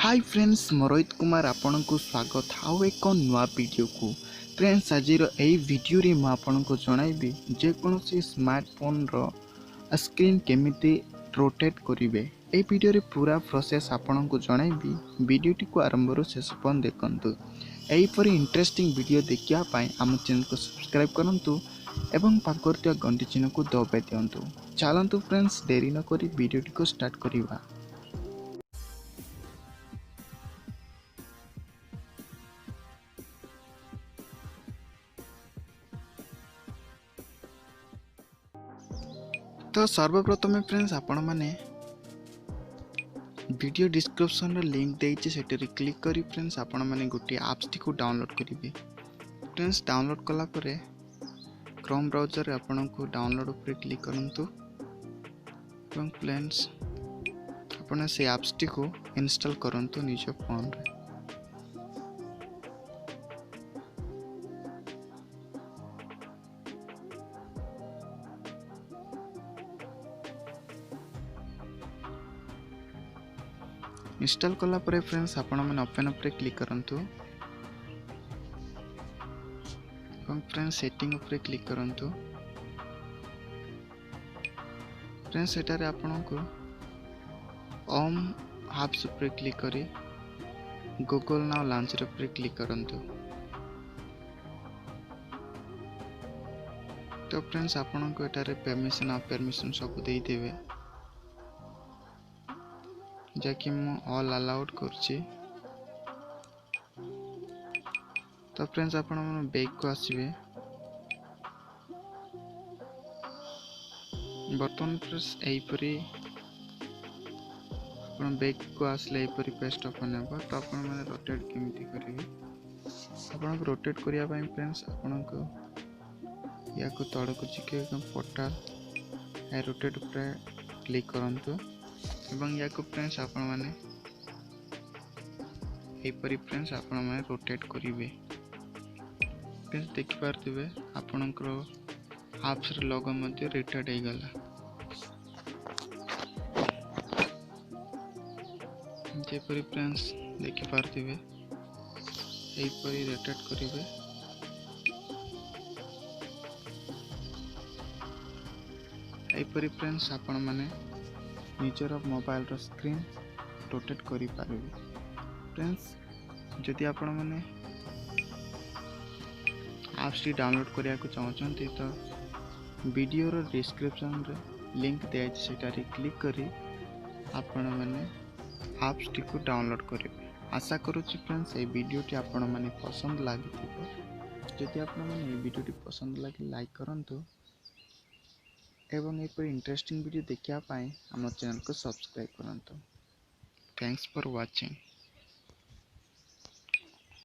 Hi friends मोरोहित Kumar आपण को स्वागत आउ एक नुआ वीडियो को फ्रेंड्स आज वीडियो रे मु आपण को जणाइबी जे कोनोसी स्मार्टफोन रो स्क्रीन केमिति रोटेट करिवे। ए वीडियो रे पूरा प्रोसेस आपण को जणाइबी। वीडियो टी को आरंभ रो शेष पर्यंत देखंतु। एही परि इंटरेस्टिंग वीडियो देखिया पाई हम चैनल को सब्सक्राइब करंतु एवं पाखरतिया घंटी चिन्ह को दबाइ दियंतु। चलंतु फ्रेंड्स देरी न करी वीडियो टी को स्टार्ट करिवा। तो सर्वप्रथम फ्रेंड्स आपण मैंने वीडियो डिस्क्रिप्शन लिंक देइछि सेटरी क्लिक करी फ्रेंड्स आपण मैंने गोटे एप्स टी को डाउनलोड करिवे। फ्रेंड्स डाउनलोड कला परे क्रोम ब्राउजर रे आपण को डाउनलोड ऊपर क्लिक करंतु एवं फ्रेंड्स आपण से एप्स टी को इंस्टॉल करंतु निज फोन रे। इंस्टॉल कला परे फ्रेंड्स आपण मैंने ओपन ऊपर क्लिक करंतु एवं फ्रेंड्स सेटिंग ऊपर क्लिक करंतु। फ्रेंड्स एटारे आपण को होम एप्स ऊपर क्लिक करी गूगल नाउ लॉन्चर ऊपर क्लिक करंतु। तो फ्रेंड्स आपण को एटारे परमिशन सब दे देबे जाकि मु ऑल अलाउड करछि। तो फ्रेंड्स आपण मन बैक को आसीबे। बर्तन फ्रेंड्स एही परी आपण बैक को आसले एही परी पेस्ट ओपन हेबो। तो आपण माने रोटेट केमिति करिवे आपण को रोटेट करिया पई फ्रेंड्स आपण को या को तड़ को चिके पोर्टल ए रोटेट ऊपर क्लिक करंतु एवं या को फ्रेंड्स आपण माने एही परी फ्रेंड्स आपण माने रोटेट करिवे। फ्रेंड्स देखि पारथिबे आपनकर एप्स रे लोगो मध्ये रोटेट हे गला। जे परी फ्रेंड्स देखि पारथिबे एही परी रोटेट करिवे। एही परी फ्रेंड्स आपण माने निजर मोबाइल रो स्क्रीन रोटेट करि पारिबे। फ्रेंड्स जदि आपण माने एप्स टी डाउनलोड करिया को चाहछन्ती तो वीडियो रो डिस्क्रिप्शन रे लिंक दे अछि सेटा रे क्लिक करी आपण माने एप्स टी को डाउनलोड करिवे। आशा करूछि फ्रेंड्स ए वीडियो टी आपण माने पसंद लागिथिबो। जदि आपण माने ए वीडियो टी पसंद लागे लाइक करंतु एवं ए पर इंटरेस्टिंग वीडियो देखिया पाए हम चैनल को सब्सक्राइब करंतु। Thanks for watching.